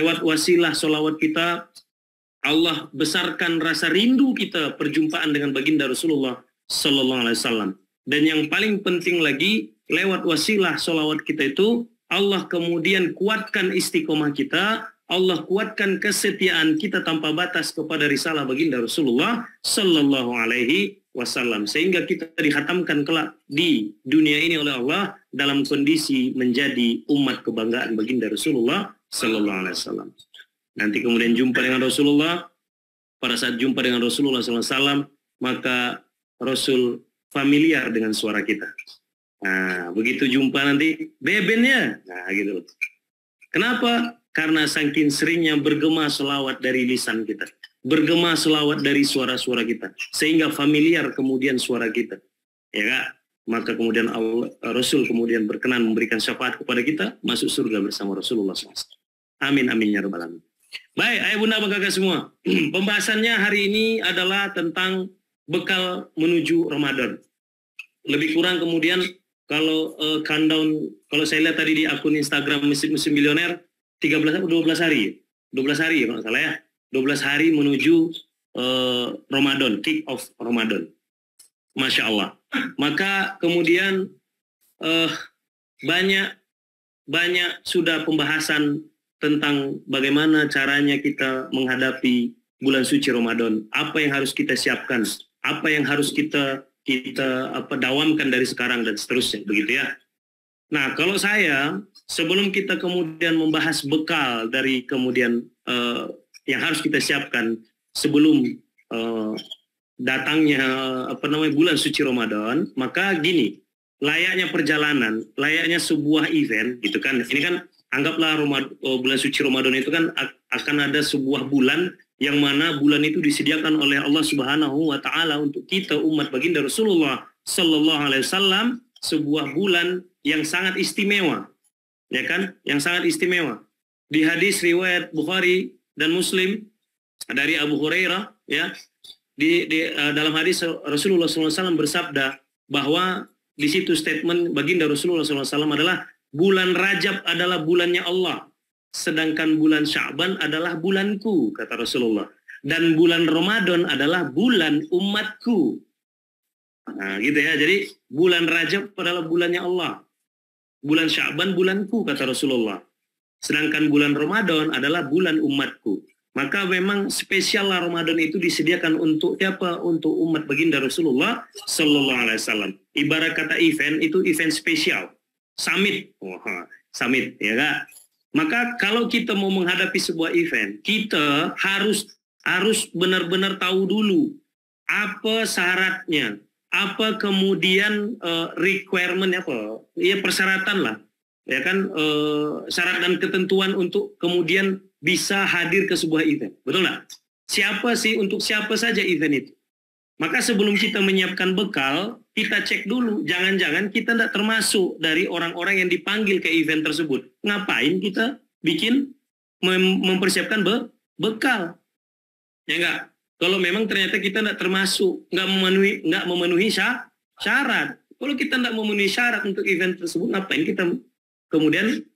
lewat wasilah sholawat kita, Allah besarkan rasa rindu kita perjumpaan dengan baginda Rasulullah Sallallahu Alaihi Wasallam. Dan yang paling penting lagi, lewat wasilah sholawat kita itu, Allah kemudian kuatkan istiqomah kita, Allah kuatkan kesetiaan kita tanpa batas kepada risalah baginda Rasulullah Sallallahu Alaihi Wasallam, sehingga kita dihatamkan kelak di dunia ini oleh Allah dalam kondisi menjadi umat kebanggaan baginda Rasulullah Sallallahu Alaihi Wasallam. Nanti kemudian jumpa dengan Rasulullah. Pada saat jumpa dengan Rasulullah Sallallahu Alaihi Wasallam, maka Rasul familiar dengan suara kita. Nah, begitu jumpa nanti, bebennya, nah gitu loh. Kenapa? Karena saking seringnya bergema selawat dari lisan kita, bergema selawat dari suara-suara kita, sehingga familiar kemudian suara kita, ya Kak? Maka kemudian Rasul kemudian berkenan memberikan syafaat kepada kita, masuk surga bersama Rasulullah SAW. Amin, amin, ya rabbal alamin. Baik, ayah bunda kakak semua, pembahasannya hari ini adalah tentang bekal menuju Ramadan. Lebih kurang kemudian kalau countdown, kalau saya lihat tadi di akun Instagram Muslim Milioner, 12 hari ya kalau salah ya, 12 hari menuju Ramadan, kick off Ramadan. Masya Allah. Maka kemudian banyak sudah pembahasan tentang bagaimana caranya kita menghadapi bulan suci Ramadan, apa yang harus kita siapkan, apa yang harus kita dawamkan dari sekarang dan seterusnya, begitu ya. Nah, kalau saya sebelum kita kemudian membahas bekal dari kemudian yang harus kita siapkan sebelum datangnya bulan suci Ramadan, maka gini, layaknya perjalanan, layaknya sebuah event gitu kan. Ini kan anggaplah bulan suci Ramadan itu kan akan ada sebuah bulan yang mana bulan itu disediakan oleh Allah Subhanahu wa taala untuk kita umat baginda Rasulullah Sallallahu Alaihi Wasallam, sebuah bulan yang sangat istimewa, ya kan? Yang sangat istimewa. Di hadis riwayat Bukhari dan Muslim dari Abu Hurairah, ya, dalam hadis Rasulullah SAW bersabda bahwa di situ statement baginda Rasulullah SAW adalah bulan Rajab adalah bulannya Allah, sedangkan bulan Sya'ban adalah bulanku, kata Rasulullah, dan bulan Ramadan adalah bulan umatku. Nah, gitu ya. Jadi bulan Rajab adalah bulannya Allah, bulan Sya'ban bulanku, kata Rasulullah. Sedangkan bulan Ramadan adalah bulan umatku. Maka memang spesial Ramadan itu disediakan untuk siapa? Untuk umat baginda Rasulullah Sallallahu Alaihi Wasallam. Ibarat kata event, itu event spesial. Summit. Summit, ya Kak? Maka kalau kita mau menghadapi sebuah event, kita harus benar-benar tahu dulu apa syaratnya, apa kemudian requirement apa, ya persyaratan lah, ya kan, syarat dan ketentuan untuk kemudian bisa hadir ke sebuah event, betul nggak? Untuk siapa saja event itu? Maka sebelum kita menyiapkan bekal, kita cek dulu, jangan-jangan kita tidak termasuk dari orang-orang yang dipanggil ke event tersebut. Ngapain kita mempersiapkan bekal? Ya enggak? Kalau memang ternyata kita tidak termasuk, nggak memenuhi syarat. Kalau kita tidak memenuhi syarat untuk event tersebut, ngapain kita kemudian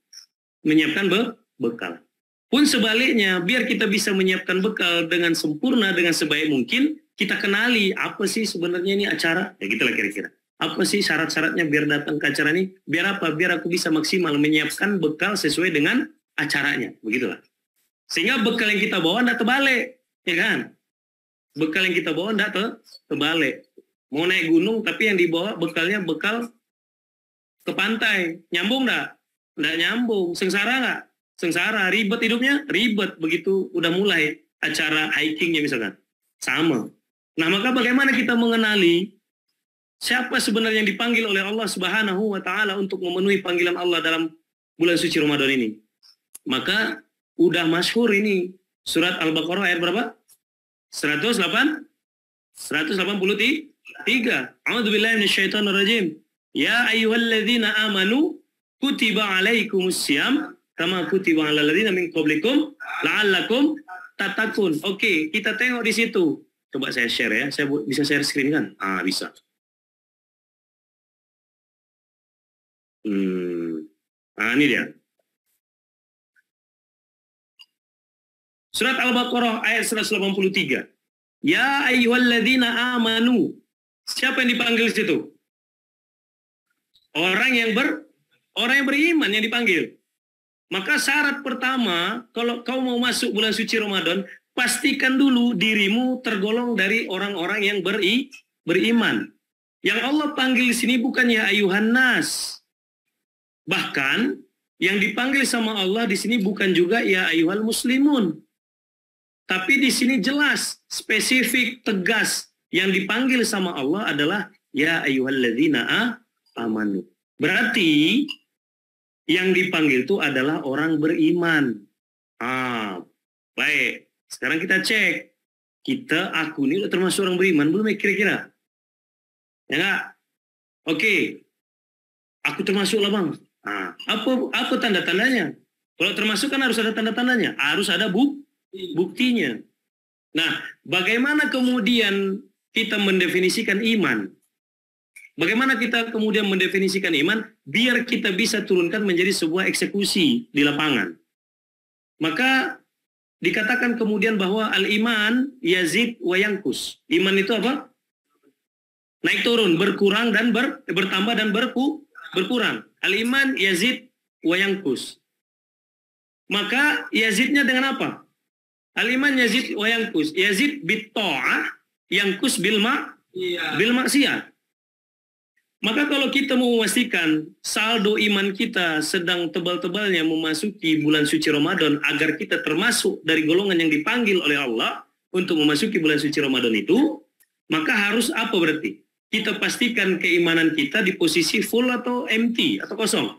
menyiapkan bekal? Pun sebaliknya, biar kita bisa menyiapkan bekal dengan sempurna, dengan sebaik mungkin, kita kenali apa sih sebenarnya ini acara, ya gitulah kira-kira. Apa sih syarat-syaratnya biar datang ke acara ini? Biar apa? Biar aku bisa maksimal menyiapkan bekal sesuai dengan acaranya, begitulah. Sehingga bekal yang kita bawa tidak terbalik, ya kan? Bekal yang kita bawa tidak terbalik. Mau naik gunung, tapi yang dibawa bekalnya bekal ke pantai, nyambung nggak? Nggak nyambung, sengsara nggak? Sengsara, ribet hidupnya, ribet begitu udah mulai acara hikingnya misalkan, sama. Nah, maka bagaimana kita mengenali siapa sebenarnya yang dipanggil oleh Allah Subhanahu wa taala untuk memenuhi panggilan Allah dalam bulan suci Ramadan ini? Maka udah masyhur ini surat Al-Baqarah ayat berapa? 183. A'udzubillahi minasyaitonirrajim. Ya ayyuhalladzina amanu kutiba alaikumussyam kama kutiba alal ladzina min qablikum la'allakum tattaqun. Oke, kita tengok di situ. Coba saya share ya. Saya bisa share screen kan? Bisa. Ini dia. Surat Al-Baqarah ayat 183. Ya ayyuhalladzina amanu. Siapa yang dipanggil di situ? Orang yang beriman yang dipanggil. Maka syarat pertama, kalau kau mau masuk bulan suci Ramadan, pastikan dulu dirimu tergolong dari orang-orang yang beriman. Yang Allah panggil di sini bukan ya ayuhan nas. Bahkan yang dipanggil sama Allah di sini bukan juga ya ayuhal muslimun. Tapi di sini jelas, spesifik, tegas. Yang dipanggil sama Allah adalah ya ayyuhalladzina amanu. Berarti yang dipanggil itu adalah orang beriman. Baik. Sekarang kita cek. Aku ini udah termasuk orang beriman belum ya kira-kira? Ya enggak? Oke. Aku termasuk lah bang. Apa tanda-tandanya? Kalau termasuk kan harus ada tanda-tandanya. Harus ada buktinya. Nah, bagaimana kemudian kita mendefinisikan iman? Bagaimana kita kemudian mendefinisikan iman biar kita bisa turunkan menjadi sebuah eksekusi di lapangan? Maka dikatakan kemudian bahwa al-iman yazid wa yankus. Iman itu apa? Naik turun, berkurang dan bertambah dan berkurang. Al-iman yazid wa yankus. Maka yazidnya dengan apa? Al-iman yazid wa yankus. Yazid bit ta'ah, yankus bil maksiat. Maka kalau kita mau memastikan saldo iman kita sedang tebal-tebalnya memasuki bulan suci Ramadan agar kita termasuk dari golongan yang dipanggil oleh Allah untuk memasuki bulan suci Ramadan itu, maka harus apa berarti? Kita pastikan keimanan kita di posisi full atau empty atau kosong.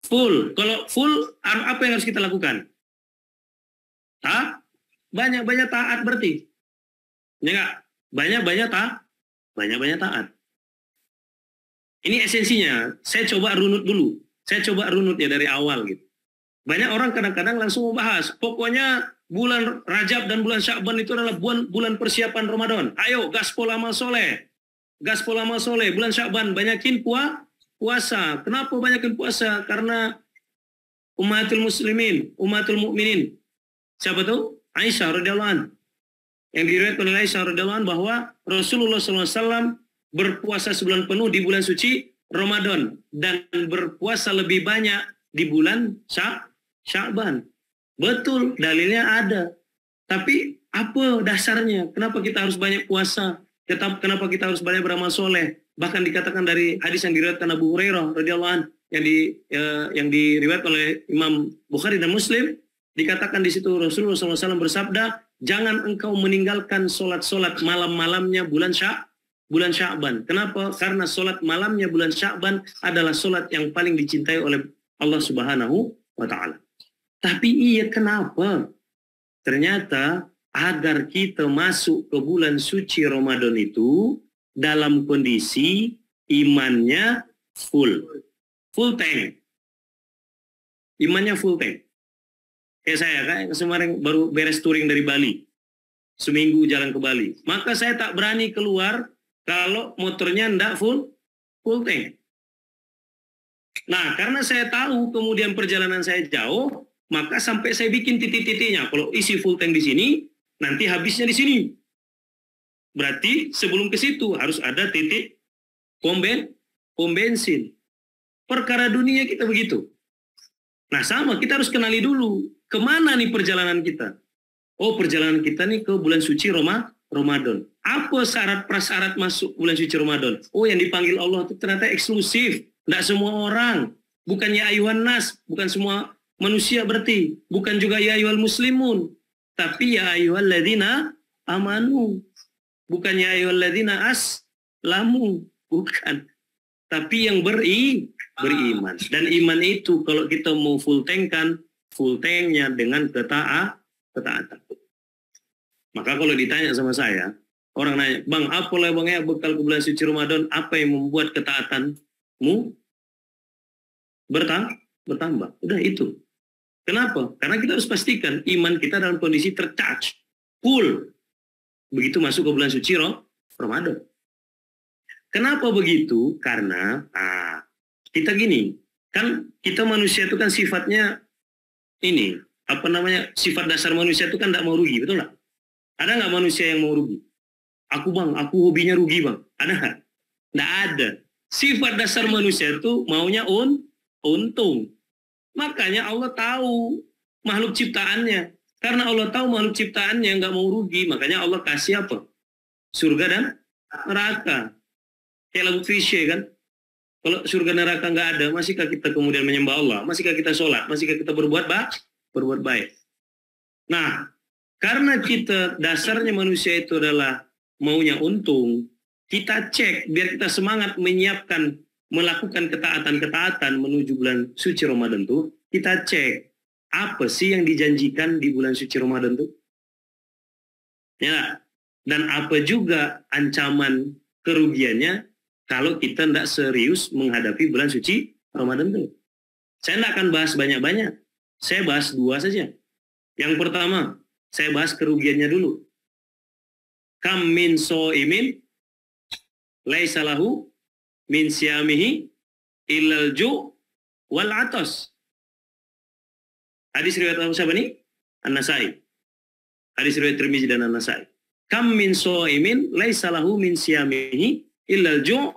Full. Kalau full, apa yang harus kita lakukan? Banyak-banyak taat berarti. Ya enggak? Banyak-banyak taat. Ini esensinya. Saya coba runut dulu. Saya coba runut ya dari awal gitu. Banyak orang kadang-kadang langsung membahas. Pokoknya bulan Rajab dan bulan Sya'ban itu adalah bulan persiapan Ramadan. Ayo gaspol amal soleh. Gaspol amal soleh. Bulan Sya'ban banyakin puasa. Kenapa banyakin puasa? Karena umatul muslimin, umatul mukminin. Siapa tuh? Aisyah radhiyallahu anha. Yang diriwayatkan oleh Aisyah radhiyallahu anha bahwa Rasulullah SAW berpuasa sebulan penuh di bulan suci Ramadan dan berpuasa lebih banyak di bulan Sya'ban. Betul, dalilnya ada. Tapi apa dasarnya? Kenapa kita harus banyak puasa? Kenapa kita harus banyak beramal soleh? Bahkan dikatakan dari hadis yang diriwayatkan Abu Hurairah radhiyallahu anhu yang diriwayatkan oleh Imam Bukhari dan Muslim, dikatakan di situ Rasulullah SAW bersabda, jangan engkau meninggalkan solat malam-malamnya bulan Sya'ban. Kenapa? Karena solat malamnya bulan Sya'ban adalah solat yang paling dicintai oleh Allah Subhanahu wa Ta'ala. Tapi iya, kenapa? Ternyata agar kita masuk ke bulan suci Ramadan itu dalam kondisi imannya full tank. Imannya full tank. Kayak saya kan kemarin baru beres touring dari Bali. Seminggu jalan ke Bali. Maka saya tak berani keluar kalau motornya ndak full tank. Nah, karena saya tahu kemudian perjalanan saya jauh, maka sampai saya bikin titik-titiknya. Kalau isi full tank di sini, nanti habisnya di sini. Berarti sebelum ke situ harus ada titik pom bensin. Perkara dunia kita begitu. Nah, sama, kita harus kenali dulu kemana nih perjalanan kita. Oh, perjalanan kita nih ke bulan suci Ramadan. Apa syarat prasyarat masuk bulan suci Ramadan? Oh, yang dipanggil Allah itu ternyata eksklusif. Tidak semua orang. Bukan ya ayuhan nas. Bukan semua manusia berarti. Bukan juga ya ayuhal muslimun. Tapi ya ayyuhalladzina amanu. Bukan ya ayyuhalladzina aslamu. Bukan. Tapi yang beriman. Dan iman itu kalau kita mau full tanknya dengan ketaatan. Maka kalau ditanya sama saya, orang nanya, bang, apa lah bang ya bekal ke bulan suci Ramadan, apa yang membuat ketaatanmu bertambah? Udah itu. Kenapa? Karena kita harus pastikan iman kita dalam kondisi tercharge, full. Begitu masuk ke bulan suci Ramadan. Kenapa begitu? Karena kita gini, kan kita manusia itu kan sifatnya ini, apa namanya, sifat dasar manusia itu kan tidak mau rugi, betul nggak? Ada nggak manusia yang mau rugi? Aku bang, aku hobinya rugi bang. Ada nggak? Nggak ada. Sifat dasar manusia itu maunya untung. Makanya Allah tahu makhluk ciptaannya. Karena Allah tahu makhluk ciptaannya nggak mau rugi, makanya Allah kasih apa? Surga dan neraka. Kayak lagu Krisye kan? Kalau surga neraka nggak ada, masihkah kita kemudian menyembah Allah? Masihkah kita sholat? Masihkah kita berbuat baik? Nah, karena kita dasarnya manusia itu adalah maunya untung, kita cek biar kita semangat menyiapkan, melakukan ketaatan-ketaatan menuju bulan suci Ramadan tuh, kita cek apa sih yang dijanjikan di bulan suci Ramadan tuh? Ya, dan apa juga ancaman kerugiannya kalau kita tidak serius menghadapi bulan suci Ramadan tuh. Saya tidak akan bahas banyak-banyak. Saya bahas 2 saja. Yang pertama, saya bahas kerugiannya dulu. Kam min so'imin laisa lahu min siyamihi illal ju' wal atas. Hadis riwayat siapa nih? An-Nasai. Hadis riwayat Tirmizi dan An-Nasai. Kam min so'imin laisa lahu min siyamihi illal ju'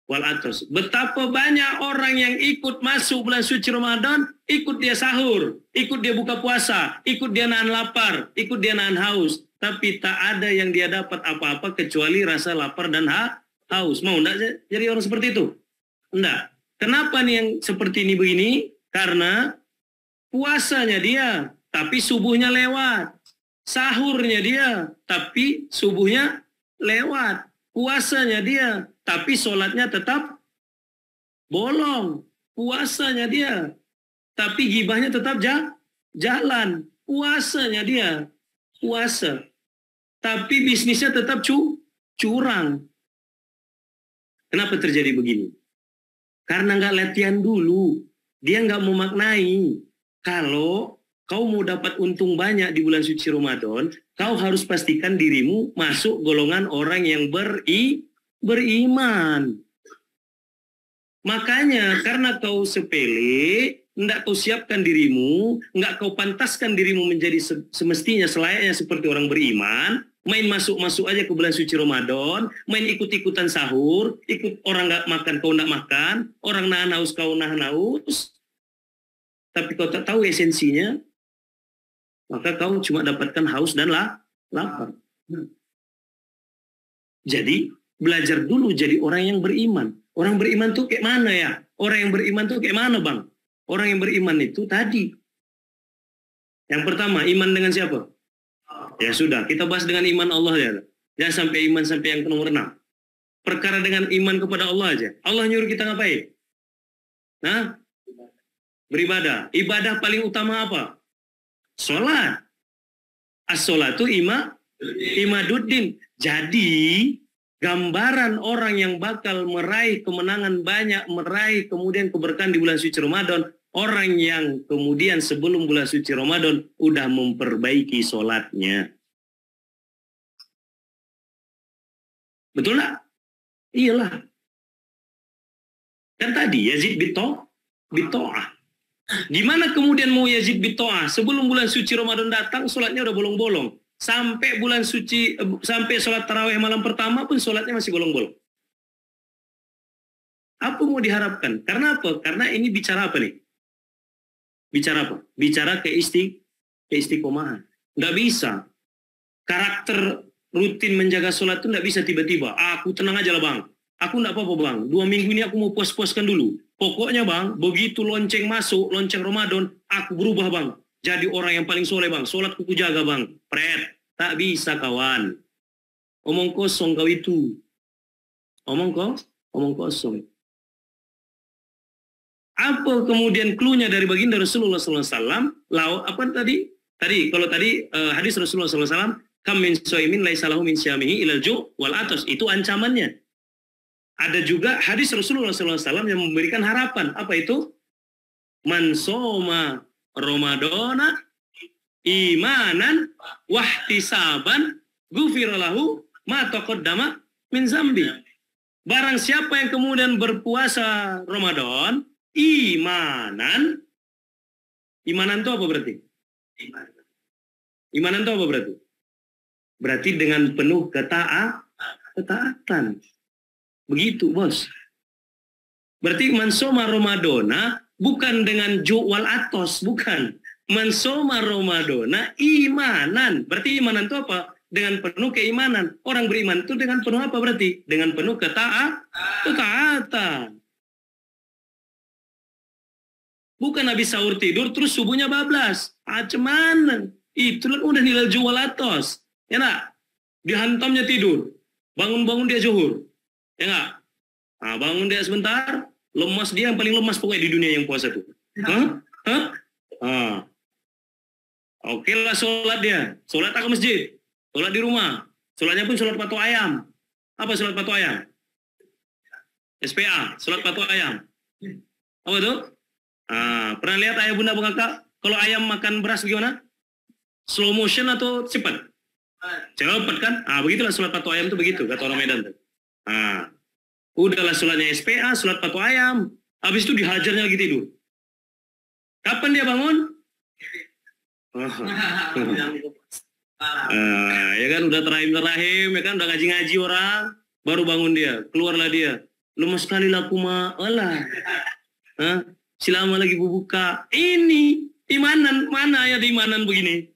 wal atas. Betapa banyak orang yang ikut masuk bulan suci Ramadan, ikut dia sahur, ikut dia buka puasa, ikut dia nahan lapar, ikut dia nahan haus, tapi tak ada yang dia dapat apa-apa kecuali rasa lapar dan haus. Mau enggak jadi orang seperti itu? Enggak. Kenapa nih yang seperti ini begini? Karena puasanya dia, tapi subuhnya lewat. Sahurnya dia, tapi subuhnya lewat. Puasanya dia, tapi sholatnya tetap bolong. Puasanya dia, tapi gibahnya tetap jalan. Puasanya dia, puasa. Tapi bisnisnya tetap curang. Kenapa terjadi begini? Karena nggak latihan dulu. Dia nggak memaknai. Kalau kau mau dapat untung banyak di bulan suci Ramadan, kau harus pastikan dirimu masuk golongan orang yang beriman. Makanya karena kau sepele, tidak kau siapkan dirimu, nggak kau pantaskan dirimu menjadi semestinya selayaknya seperti orang beriman, main masuk-masuk aja ke bulan suci Ramadan, main ikut-ikutan sahur, ikut orang nggak makan kau nggak makan, orang nahan haus kau nahan haus, tapi kau tak tahu esensinya, maka kau cuma dapatkan haus dan lapar. Jadi belajar dulu jadi orang yang beriman. Orang beriman tuh kayak mana ya? Orang yang beriman tuh kayak mana bang? Orang yang beriman itu tadi. Yang pertama, iman dengan siapa? Ya sudah, kita bahas dengan iman Allah ya. Jangan sampai iman sampai yang ke nomor 6. Perkara dengan iman kepada Allah aja. Allah nyuruh kita ngapain? Nah, beribadah. Ibadah paling utama apa? Sholat. As-sholatu imaduddin. Jadi, gambaran orang yang bakal meraih kemenangan banyak, meraih kemudian keberkahan di bulan suci Ramadan, orang yang kemudian sebelum bulan suci Ramadan udah memperbaiki sholatnya. Betul nggak? Iyalah. Kan tadi Yazid bito'ah. Gimana kemudian mau Yazid bito'ah? Sebelum bulan suci Ramadan datang, sholatnya udah bolong-bolong. Sampai bulan suci, sampai sholat tarawih malam pertama pun sholatnya masih bolong-bolong. Apa mau diharapkan? Karena apa? Karena ini bicara apa nih? Bicara apa? Bicara keistiqomahan. Nggak bisa. Karakter rutin menjaga sholat itu nggak bisa tiba-tiba. Aku tenang aja lah bang. Aku nggak apa-apa bang. 2 minggu ini aku mau puas-puaskan dulu. Pokoknya bang, begitu lonceng masuk, lonceng Ramadan, aku berubah bang. Jadi orang yang paling soleh bang. Sholat kuku jaga bang. Pret. Tak bisa kawan. Omong kosong kau itu. Omong kosong. Apa kemudian cluenya dari baginda Rasulullah SAW? Apa tadi? Kalau tadi hadis Rasulullah SAW, kam min so'imin laisa lahu min syamihi ilal ju' wal atas. Itu ancamannya. Ada juga hadis Rasulullah SAW yang memberikan harapan. Apa itu? Man soma Ramadana imanan wahtisaban ghufiralahu ma taqaddama min zambi. Barang siapa yang kemudian berpuasa Ramadan imanan itu apa berarti? Imanan itu apa berarti? Berarti dengan penuh ketaatan. Begitu, bos. Berarti mansoma Ramadona bukan dengan juwal atos, bukan. Mansoma Ramadona imanan. Berarti imanan itu apa? Dengan penuh keimanan. Orang beriman itu dengan penuh apa berarti? Dengan penuh ketaatan. Bukan habis sahur tidur terus subuhnya bablas. Cuman itu udah nilai jual atas. Ya enggak? Dihantamnya tidur. Bangun-bangun dia zuhur. Ya enggak? Nah, bangun dia sebentar, lemas dia yang paling lemas pokoknya di dunia yang puasa tuh. Oke lah sholat dia. Sholat ke masjid. Sholat di rumah. Sholatnya pun sholat patok ayam. Apa sholat patok ayam? SPA, sholat patok ayam. Apa tuh? Pernah lihat ayah bunda bengkak? Kalau ayam makan beras bagaimana? Slow motion atau cepat? Cepat kan? Begitulah sholat patok ayam tuh begitu, kata orang Medan tuh. Udahlah sholatnya SPA, sholat patok ayam. Habis itu dihajarnya lagi tidur. Kapan dia bangun? Ya kan udah terahim ya kan udah ngaji-ngaji orang baru bangun dia keluarlah dia lemas sekali laku alah silama lagi buka ini imanan mana ya di imanan begini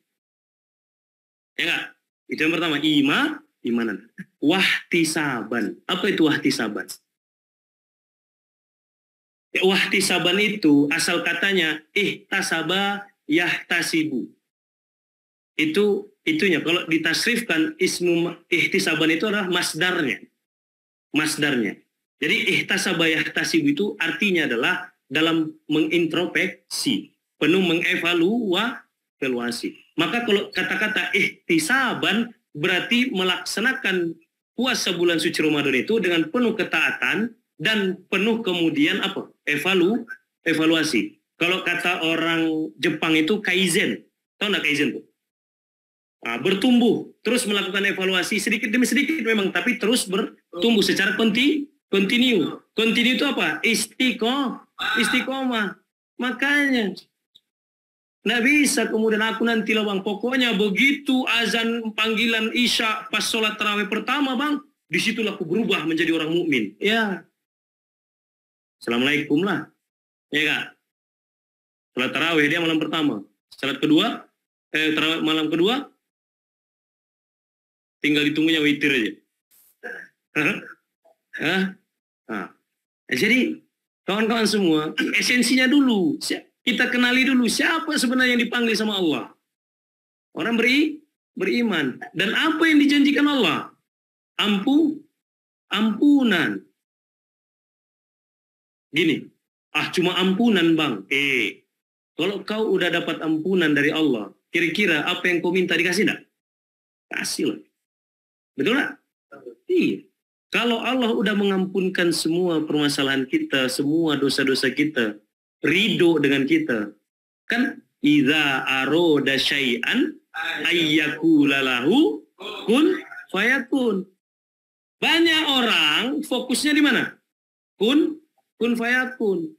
ya enggak itu yang pertama imanan wahtisaban apa itu wahtisaban wahtisaban itu asal katanya ihtasaba yahtasibu itunya kalau ditasrifkan ismu ihtisaban itu adalah masdarnya. Jadi ihtasaba yahtasibu itu artinya adalah dalam mengintrospeksi, penuh mengevaluasi. Maka kalau kata-kata ihtisaban berarti melaksanakan puasa bulan suci Ramadan itu dengan penuh ketaatan dan penuh kemudian apa? Evaluasi. Kalau kata orang Jepang itu kaizen. Tahu nggak kaizen tuh? Bertumbuh, terus melakukan evaluasi sedikit demi sedikit memang, tapi terus bertumbuh secara kontinu. Kontinu itu apa? Istiqomah. Makanya nggak bisa kemudian aku nanti lah bang, pokoknya begitu azan panggilan isya pas sholat tarawih pertama bang, disitulah aku berubah menjadi orang mukmin. Ya, assalamualaikum lah, ya kak. Sholat tarawih dia malam pertama, sholat kedua, tarawih malam kedua. Tinggal ditunggunya witir aja. Jadi kawan-kawan semua, esensinya dulu. Kita kenali dulu siapa sebenarnya yang dipanggil sama Allah. Orang beriman. Dan apa yang dijanjikan Allah? Ampunan. Gini, cuma ampunan bang. Kalau kau udah dapat ampunan dari Allah, kira-kira apa yang kau minta dikasih enggak? Kasih lah. Betul nggak? Iya. Kalau Allah udah mengampunkan semua permasalahan kita, semua dosa-dosa kita, ridho dengan kita, kan idza aroda syai'an ayyakula lahu kun fayakun. Banyak orang fokusnya di mana? Kun fayakun.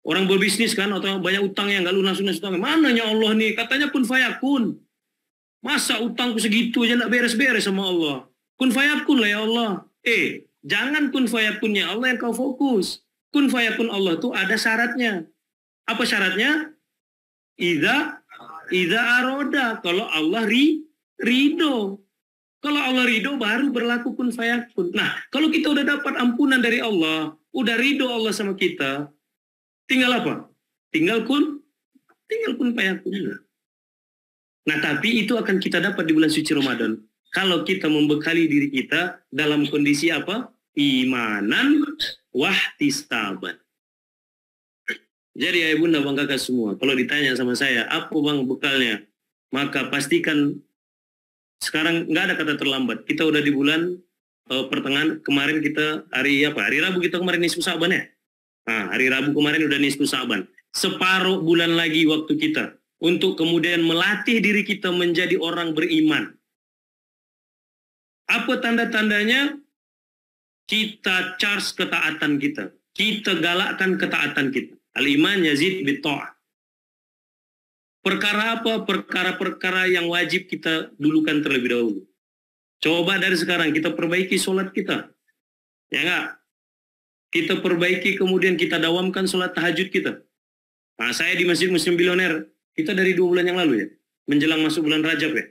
Orang berbisnis kan atau banyak utang yang nggak lunas utang. Mananya Allah nih? Katanya kun fayakun. Masa utangku segitu aja nggak beres-beres sama Allah? Kun fayakun lah ya Allah. Jangan kun fayakunnya Allah yang kau fokus. Kun fayakun Allah tuh ada syaratnya. Apa syaratnya? Idza aroda. Kalau Allah ridho. Kalau Allah ridho baru berlaku kun fayakun. Nah, kalau kita udah dapat ampunan dari Allah, udah ridho Allah sama kita, tinggal apa? Tinggal kun fayakun. Nah, tapi itu akan kita dapat di bulan suci Ramadan. Kalau kita membekali diri kita dalam kondisi apa? Imanan wahtisaban. Jadi ayah bunda bang kakak semua, kalau ditanya sama saya, apa bang bekalnya? Maka pastikan sekarang nggak ada kata terlambat. Kita udah di bulan pertengahan, kemarin kita hari Rabu kita kemarin nisfu Sa'ban ya? Hari Rabu kemarin udah nisfu Sa'ban. Separuh bulan lagi waktu kita untuk kemudian melatih diri kita menjadi orang beriman. Apa tanda-tandanya? Kita charge ketaatan kita. Kita galakkan ketaatan kita. Al-iman yazid bitta'ah. Perkara apa? Perkara-perkara yang wajib kita dulukan terlebih dahulu. Coba dari sekarang kita perbaiki sholat kita. Ya enggak? Kita perbaiki, kemudian kita dawamkan sholat tahajud kita. Nah, saya di Masjid Muslim Bilioner, kita dari 2 bulan yang lalu ya, menjelang masuk bulan Rajab ya.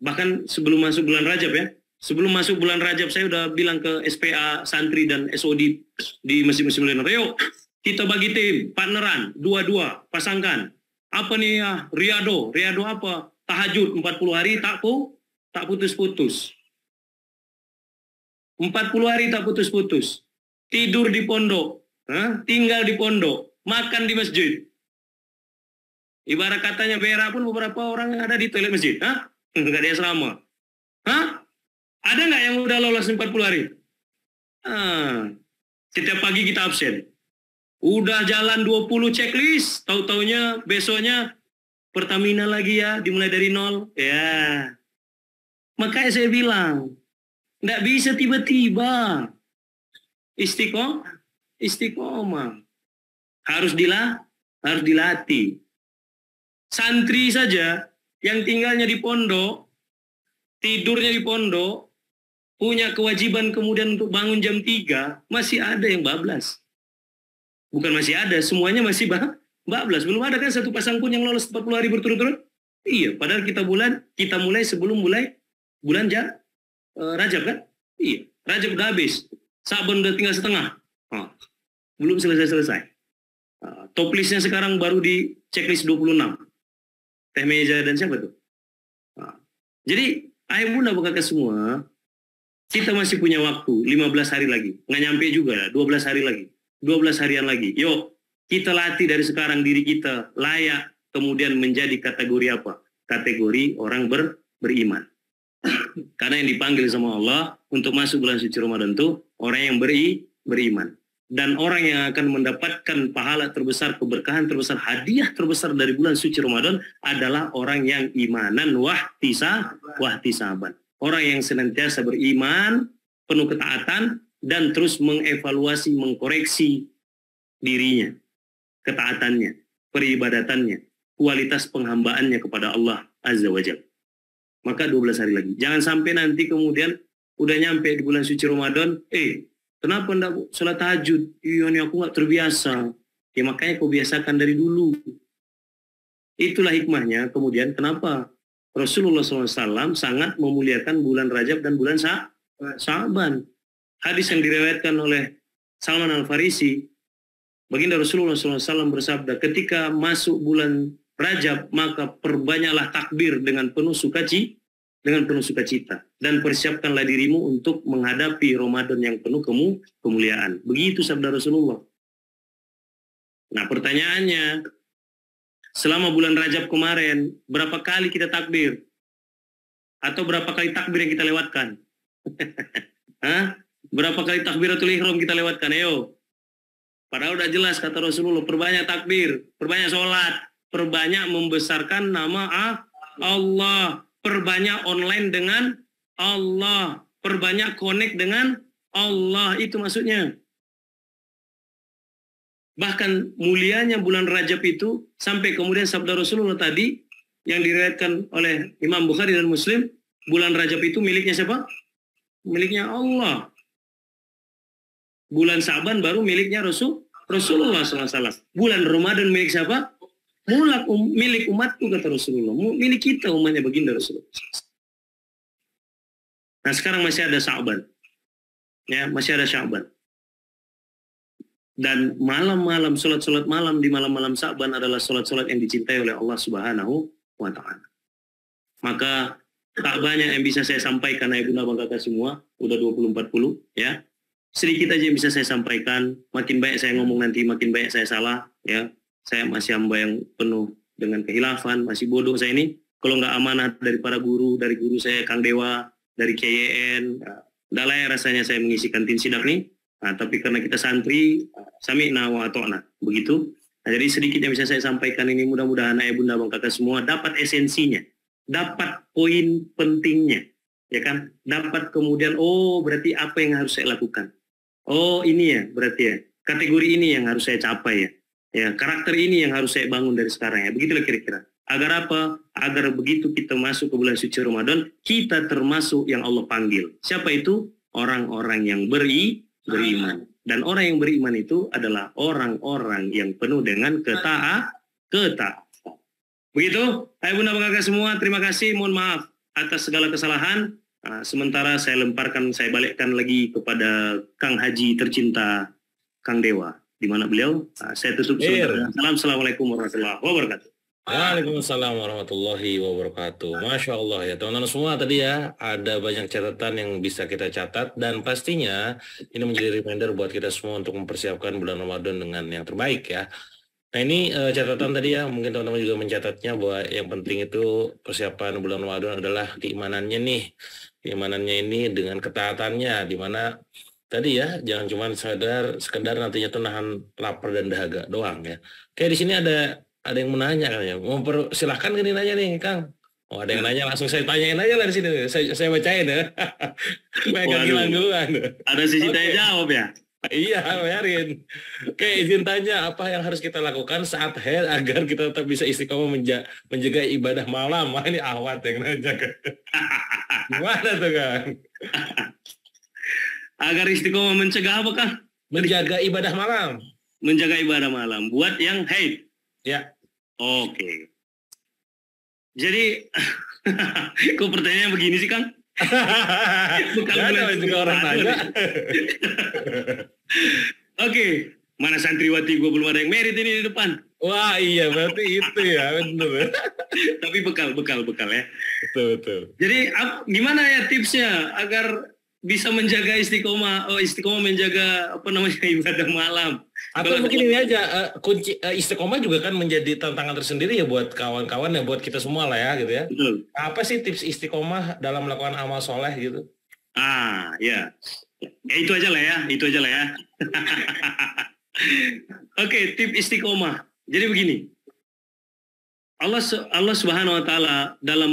Bahkan sebelum masuk bulan Rajab ya, sebelum masuk bulan Rajab saya udah bilang ke SPA, santri dan SOD di Masjid Muslim Bilioner, yuk kita bagi tim, partneran, 2-2, pasangkan. Apa nih ya, Riyado apa? Tahajud 40 hari tak putus-putus. 40 hari tak putus-putus. Tidur di pondok, tinggal di pondok, makan di masjid. Ibarat katanya berak pun beberapa orang yang ada di toilet masjid. Enggak dia selama. Ada nggak yang udah lolos 40 hari? Setiap pagi kita absen. Udah jalan 20 checklist, tahu-taunya besoknya Pertamina lagi ya, dimulai dari 0. Ya. Makanya saya bilang, nggak bisa tiba-tiba. Istiqomah. Harus dilatih. Santri saja yang tinggalnya di pondok, tidurnya di pondok, punya kewajiban kemudian untuk bangun jam 3, masih ada yang bablas. Bukan masih ada, semuanya masih bablas. Belum ada kan satu pasang pun yang lolos 40 hari berturut-turut. Iya, padahal kita mulai sebelum mulai bulan Rajab kan? Iya, Rajab udah habis. Saban udah tinggal setengah. Belum selesai. Top listnya sekarang baru di checklist 26. Teh meja dan siapa tuh? Jadi, ayah bunda kakak semua, kita masih punya waktu 15 hari lagi. Nggak nyampe juga, 12 hari lagi. 12 harian lagi. Yuk, kita latih dari sekarang diri kita layak kemudian menjadi kategori apa? Kategori orang beriman. Karena yang dipanggil sama Allah untuk masuk bulan suci Ramadan itu orang yang beriman. Dan orang yang akan mendapatkan pahala terbesar, keberkahan terbesar, hadiah terbesar dari bulan suci Ramadan adalah orang yang imanan wahtisaban. Orang yang senantiasa beriman, penuh ketaatan, dan terus mengevaluasi, mengkoreksi dirinya, ketaatannya, peribadatannya, kualitas penghambaannya kepada Allah Azza wa Jalla. Maka 12 hari lagi. Jangan sampai nanti kemudian udah nyampe di bulan suci Ramadan, kenapa enggak sholat tahajud? Iya nih aku nggak terbiasa. Ya makanya kau biasakan dari dulu. Itulah hikmahnya kemudian kenapa Rasulullah SAW sangat memuliakan bulan Rajab dan bulan Sa'ban. Hadis yang diriwayatkan oleh Salman Al-Farisi, baginda Rasulullah SAW bersabda, ketika masuk bulan Rajab, maka perbanyaklah takbir dengan penuh sukacita, dan persiapkanlah dirimu untuk menghadapi Ramadan yang penuh kemuliaan. Begitu sabda Rasulullah. Nah pertanyaannya, selama bulan Rajab kemarin, berapa kali kita takbir? Atau berapa kali takbir yang kita lewatkan? Berapa kali takbiratul ihram kita lewatkan? Ayo. Padahal udah jelas kata Rasulullah, perbanyak takbir, perbanyak sholat, perbanyak membesarkan nama Allah, perbanyak online dengan Allah, perbanyak connect dengan Allah, itu maksudnya. Bahkan mulianya bulan Rajab itu, sampai kemudian sabda Rasulullah tadi, yang diriwayatkan oleh Imam Bukhari dan Muslim, bulan Rajab itu miliknya siapa? Miliknya Allah. Bulan Sa'ban baru miliknya Rasulullah SAW. Bulan Ramadan milik siapa? Milik umatku kata Rasulullah. Milik kita umatnya baginda Rasulullah. Nah sekarang masih ada Sa'ban. Ya, masih ada Sa'ban. Dan malam-malam, sholat-sholat malam di malam-malam Sa'ban adalah sholat-sholat yang dicintai oleh Allah Subhanahu wa Ta'ala. Maka tak banyak yang bisa saya sampaikan, ayah bunda bang kakak semua, udah 20-40 ya. Sedikit aja yang bisa saya sampaikan, makin banyak saya ngomong nanti, makin banyak saya salah, ya. Saya masih hamba yang penuh dengan kehilafan, masih bodoh saya ini. Kalau nggak amanat dari para guru, dari guru saya Kang Dewa, dari KYN, nggak layak rasanya saya mengisikan tim sidak nih. Nah, tapi karena kita santri, sami'na wa ata'na, begitu. Nah, jadi sedikit yang bisa saya sampaikan ini, mudah-mudahan ayah bunda bang kakak semua dapat esensinya, dapat poin pentingnya, ya kan? Dapat kemudian, oh berarti apa yang harus saya lakukan? Oh ini ya berarti ya, kategori ini yang harus saya capai ya. Ya, karakter ini yang harus saya bangun dari sekarang ya. Begitulah kira-kira. Agar apa? Agar begitu kita masuk ke bulan suci Ramadan, kita termasuk yang Allah panggil. Siapa itu? Orang-orang yang beriman. Dan orang yang beriman itu adalah orang-orang yang penuh dengan ketaatan. Begitu? Hai Bunda Bang Kakak semua, terima kasih. Mohon maaf atas segala kesalahan. Sementara saya balikkan lagi kepada Kang Haji tercinta, Kang Dewa. Di mana beliau? Saya tutup sebentar. Assalamualaikum warahmatullahi wabarakatuh. Waalaikumsalam warahmatullahi wabarakatuh. Masya Allah ya teman-teman semua, tadi ya ada banyak catatan yang bisa kita catat, dan pastinya ini menjadi reminder buat kita semua untuk mempersiapkan bulan Ramadan dengan yang terbaik ya. Nah ini catatan tadi ya, mungkin teman-teman juga mencatatnya bahwa yang penting itu persiapan bulan Ramadan adalah keimanannya nih. Keimanannya ini dengan ketaatannya, di mana tadi ya, jangan cuma sekedar nantinya tuh nahan lapar dan dahaga doang ya. Kayak di sini ada yang menanya kan ya. Mau silahkan ini nanya nih, Kang. Oh, ada yang nanya, langsung saya tanyain aja lah di sini. Saya bacain ya. Supaya gak hilang duluan. Ada sisi tanya jawab ya? Iya, biarin. Oke, izin tanya, apa yang harus kita lakukan saat haid agar kita tetap bisa istiqomah menjaga ibadah malam? Wah, ini Ahwat yang nanya. Gimana tuh, Kang? Agar istiqomah mencegah apa, Kang? Menjaga ibadah malam. Menjaga ibadah malam. Buat yang haid. Ya. Oke. Jadi, kok pertanyaannya begini sih, Kang? Bukan juga orang tanya. Oke. Mana santriwati gue belum ada yang merit ini di depan. Wah iya, berarti itu ya, benar. Tapi bekal ya. Betul. Jadi gimana ya tipsnya agar bisa menjaga istiqomah menjaga ibadah malam. Atau mungkin ini aja, kunci istiqomah juga kan menjadi tantangan tersendiri ya buat kawan-kawan ya, buat kita semua lah ya gitu ya. Betul. Apa sih tips istiqomah dalam melakukan amal soleh gitu? Ya itu aja lah ya. Oke, tips istiqomah. Jadi begini. Allah Subhanahu wa taala dalam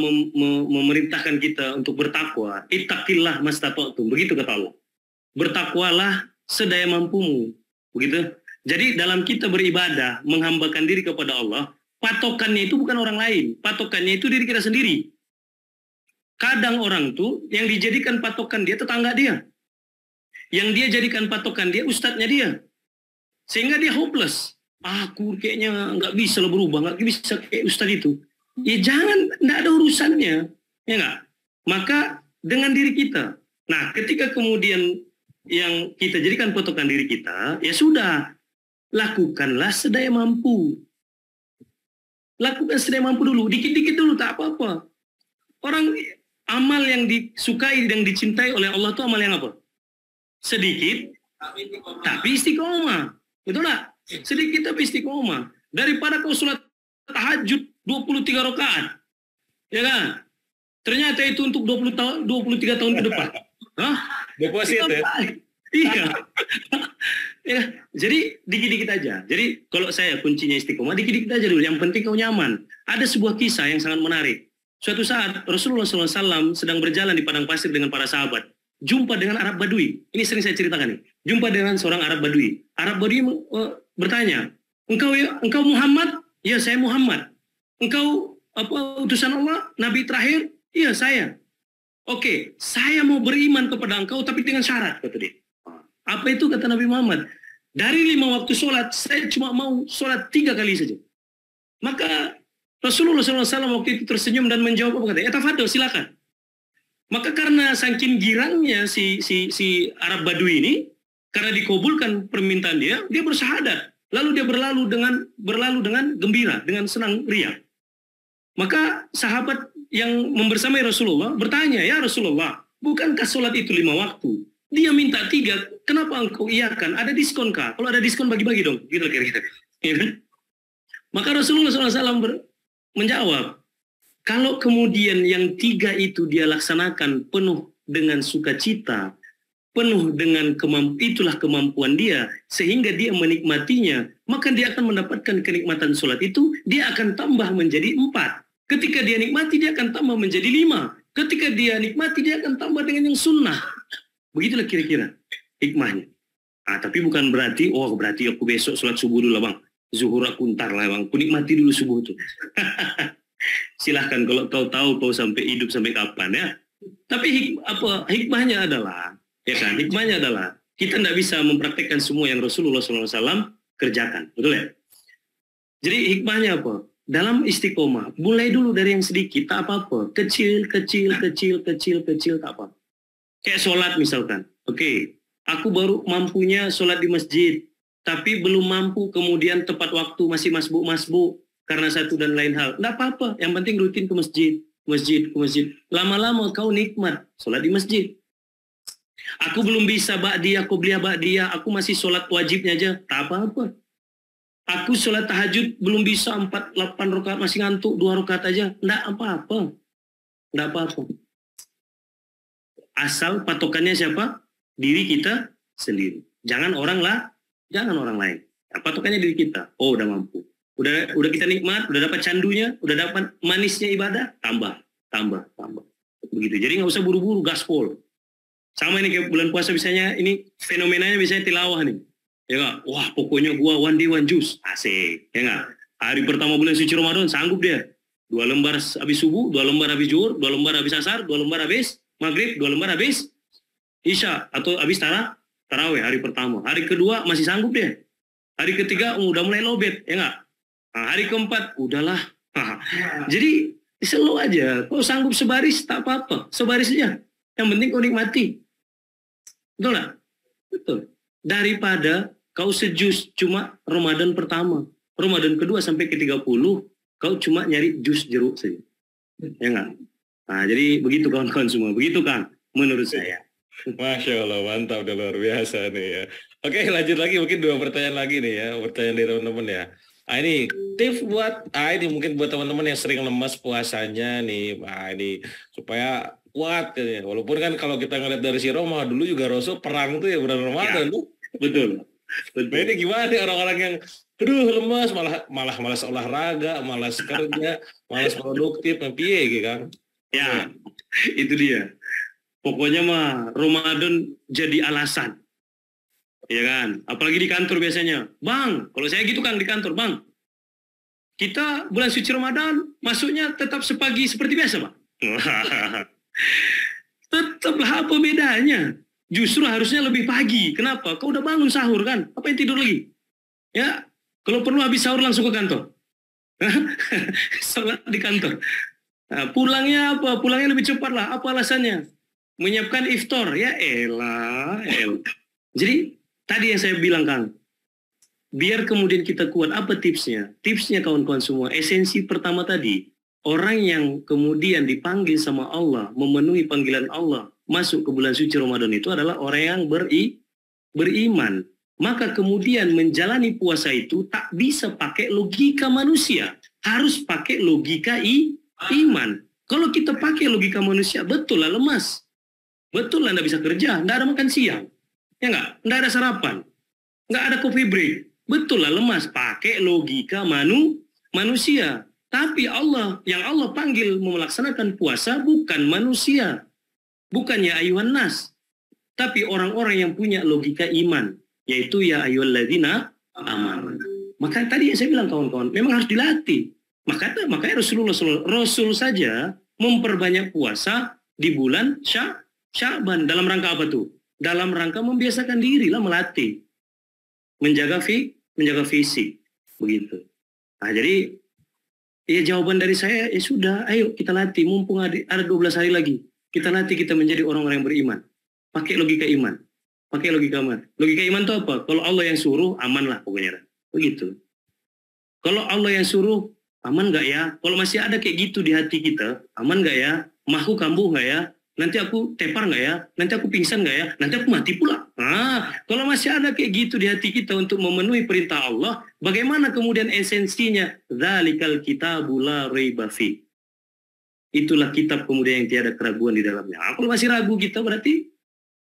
memerintahkan kita untuk bertakwa, ittaqillah mastata'tum, begitu kata Allah. Bertakwalah sedaya mampumu. Begitu. Jadi dalam kita beribadah, menghambakan diri kepada Allah, patokannya itu bukan orang lain, patokannya itu diri kita sendiri. Kadang orang tuh yang dijadikan patokan dia tetangga dia. Yang dia jadikan patokan dia ustadznya dia. Sehingga dia hopeless. Aku kayaknya nggak bisa berubah, nggak bisa kayak ustadz itu. Ya jangan, nggak ada urusannya, ya nggak. Maka dengan diri kita. Nah, ketika kemudian yang kita jadikan patokan diri kita, ya sudah, lakukanlah sedaya mampu. Lakukan sedaya mampu dulu, dikit-dikit dulu, tak apa-apa. Orang amal yang disukai dan dicintai oleh Allah itu amal yang apa? Sedikit, tapi istiqomah. Betul nggak? Sedikit tapi istiqomah. Daripada kau sholat tahajud 23 rakaat. Ya kan? Ternyata itu untuk 23 tahun ke depan. Hah? Deposit ya? Iya. Ya, jadi dikit-dikit aja. Jadi kalau saya kuncinya istiqomah, dikit-dikit aja dulu. Yang penting kau nyaman. Ada sebuah kisah yang sangat menarik. Suatu saat Rasulullah SAW sedang berjalan di padang pasir dengan para sahabat. Jumpa dengan Arab Badui. Ini sering saya ceritakan nih. Jumpa dengan seorang Arab Badui. Arab Badui bertanya, engkau Muhammad? Ya, saya Muhammad. Engkau utusan Allah, Nabi terakhir? Iya, saya. Oke, saya mau beriman kepada engkau tapi dengan syarat, kata dia. Apa itu kata Nabi Muhammad? Dari 5 waktu sholat, saya cuma mau sholat 3 kali saja. Maka Rasulullah SAW waktu itu tersenyum dan menjawab apa kata? Ya tafadhol, silakan. Maka karena saking girangnya si Arab Badui ini, karena dikabulkan permintaan dia bersyahadat. Lalu dia berlalu dengan gembira, dengan senang riang. Maka sahabat yang membersamai Rasulullah bertanya, ya Rasulullah, bukankah sholat itu 5 waktu? Dia minta 3, kenapa engkau iyakan? Ada diskon kah? Kalau ada diskon bagi-bagi dong. Gitu kira-kira. Ya kan? Maka Rasulullah SAW menjawab, kalau kemudian yang 3 itu dia laksanakan penuh dengan sukacita, penuh dengan itulah kemampuan dia, sehingga dia menikmatinya, maka dia akan mendapatkan kenikmatan sholat itu, dia akan tambah menjadi 4. Ketika dia nikmati, dia akan tambah menjadi 5. Ketika dia nikmati, dia akan tambah dengan yang sunnah. Begitulah kira-kira hikmahnya. Tapi bukan berarti, berarti aku besok sholat subuh dulu lah bang. Zuhur aku ntar lah bang, ku nikmati dulu subuh tuh. Silahkan kalau kau tahu kau sampai hidup sampai kapan ya. Tapi hikmahnya adalah, ya kan? Hikmahnya adalah kita tidak bisa mempraktekkan semua yang Rasulullah SAW kerjakan, betul ya? Jadi hikmahnya apa? Dalam istiqomah, mulai dulu dari yang sedikit, tak apa-apa. Kecil, tak apa. Kayak sholat misalkan. Oke, aku baru mampunya sholat di masjid, tapi belum mampu kemudian tepat waktu, masih masbuk karena satu dan lain hal. Nggak apa-apa, yang penting rutin ke masjid. Lama-lama kau nikmat sholat di masjid. Aku belum bisa ba'diyah, aku masih sholat wajibnya aja, tak apa-apa. Aku sholat tahajud belum bisa 8 rakaat, masih ngantuk 2 rakaat aja. Nggak apa-apa. Asal patokannya siapa? Diri kita sendiri. Jangan orang lain. Patokannya diri kita. Oh, udah mampu. Udah kita nikmat, udah dapat candunya, udah dapat manisnya ibadah, tambah. Begitu. Jadi nggak usah buru-buru, gaspol. Sama ini kayak bulan puasa misalnya, ini fenomenanya biasanya tilawah nih. Ya nggak? Wah, pokoknya gua one day one juice. Asik. Ya nggak? Hari pertama bulan suci Ramadan, sanggup dia. 2 lembar habis subuh, 2 lembar habis zuhur, 2 lembar habis asar, 2 lembar habis maghrib, 2 lembar habis isya. Atau habis tarawih hari pertama. Hari kedua masih sanggup dia. Hari ketiga udah mulai lobet. Ya nggak? Nah, hari keempat, udahlah. Jadi, slow aja. Kalau sanggup sebaris, tak apa-apa. Sebaris aja. Yang penting kau nikmati. Betul nggak? Betul. Daripada kau sejus cuma Ramadan pertama, Ramadan kedua sampai ke-30, kau cuma nyari jus jeruk saja. Ya nggak? Nah, jadi begitu kawan-kawan semua. Begitu Kang, menurut saya. Masya Allah, mantap, udah luar biasa nih ya. Oke, lanjut lagi, mungkin 2 pertanyaan lagi nih ya, pertanyaan dari teman-teman ya. Ini tips buat, ini mungkin buat teman-teman yang sering lemas puasanya nih, ini supaya kuat ya. Walaupun kan kalau kita ngeliat dari si Roma, dulu juga Rasul perang tuh ya bulan Ramadan tuh. Betul. Nah, ini gimana nih orang-orang yang lemas, malas olahraga, malas kerja, malas produktif, piye gitu kan? Ya, itu dia. Pokoknya mah Ramadan jadi alasan. Ya kan? Apalagi di kantor biasanya. Bang, kalau saya gitu kan di kantor, Bang. Kita bulan suci Ramadan masuknya tetap sepagi seperti biasa, Pak. Tetaplah, apa bedanya? Justru harusnya lebih pagi. Kenapa? Kau udah bangun sahur kan? Apa yang tidur lagi? Ya, kalau perlu habis sahur langsung ke kantor. Salat di kantor. Nah, pulangnya apa? Pulangnya lebih cepat lah. Apa alasannya? Menyiapkan iftar. Ya elah. Jadi, tadi yang saya bilang, Kang. Biar kemudian kita kuat. Apa tipsnya? Tipsnya kawan-kawan semua. Esensi pertama tadi. Orang yang kemudian dipanggil sama Allah, memenuhi panggilan Allah, masuk ke bulan suci Ramadan itu adalah orang yang beriman. Maka kemudian menjalani puasa itu tak bisa pakai logika manusia. Harus pakai logika iman. Kalau kita pakai logika manusia, betul lah lemas. Betul lah nggak bisa kerja, nggak ada makan siang. Ya nggak ada sarapan. Nggak ada coffee break. Betul lah lemas. Pakai logika manusia. Tapi yang Allah panggil melaksanakan puasa bukan manusia. Bukan ya ayuhan nas. Tapi orang-orang yang punya logika iman. Yaitu ya ayyuhalladzina amanu. Maka tadi yang saya bilang kawan-kawan, memang harus dilatih. Makanya Rasul saja memperbanyak puasa di bulan Sya'ban. Dalam rangka apa tuh? Dalam rangka membiasakan diri lah, melatih. Menjaga fisik. Begitu. Nah jadi, ya jawaban dari saya, ya sudah, ayo kita latih. Mumpung ada 12 hari lagi. Kita latih, kita menjadi orang-orang yang beriman. Pakai logika iman. Logika iman itu apa? Kalau Allah yang suruh, aman lah pokoknya. Begitu. Kalau Allah yang suruh, aman nggak ya? Kalau masih ada kayak gitu di hati kita, aman nggak ya? Mahku kambuh nggak ya? Nanti aku tepar nggak ya? Nanti aku pingsan nggak ya? Nanti aku mati pula. Nah, kalau masih ada kayak gitu di hati kita untuk memenuhi perintah Allah, bagaimana kemudian esensinya? Dzalikal kitabul la raiba fi. Itulah kitab kemudian yang tiada keraguan di dalamnya. Nah, kalau masih ragu kita berarti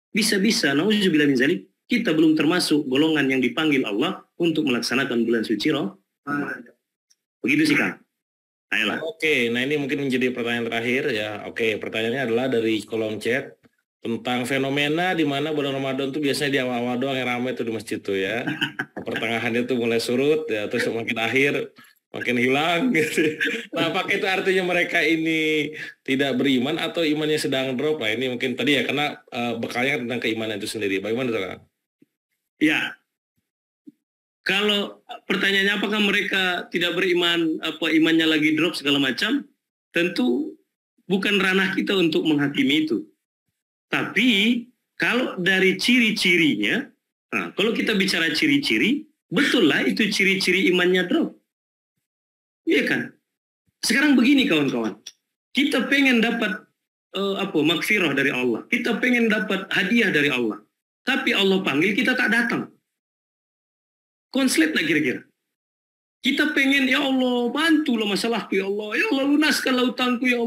bisa-bisa, nauzubillah min dzalik, kita belum termasuk golongan yang dipanggil Allah untuk melaksanakan bulan suci Ramadan. Begitu sih, Kang. Ayolah. Oke, nah ini mungkin menjadi pertanyaan terakhir ya. Oke, pertanyaannya adalah dari kolom chat. tentang fenomena di mana bulan Ramadan tuh biasanya di awal-awal doang yang ramai tuh di masjid tuh ya. Pertengahannya tuh mulai surut ya, terus makin akhir makin hilang gitu. Nah, apakah itu artinya mereka ini tidak beriman atau imannya sedang drop? Nah, ini mungkin tadi ya karena bekalnya tentang keimanan itu sendiri. Bagaimana tuh, Kang? Ya, kalau pertanyaannya apakah mereka tidak beriman, apa imannya lagi drop segala macam, tentu bukan ranah kita untuk menghakimi itu. Tapi kalau dari ciri-cirinya, nah, kalau kita bicara ciri-ciri, betul lah itu ciri-ciri imannya drop. Iya kan? Sekarang begini kawan-kawan, kita pengen dapat makfirah dari Allah, kita pengen dapat hadiah dari Allah, tapi Allah panggil kita tak datang. Konslet lah kira-kira. Kita pengen, ya Allah, bantulah masalahku, ya Allah, lunaskanlah utangku, ya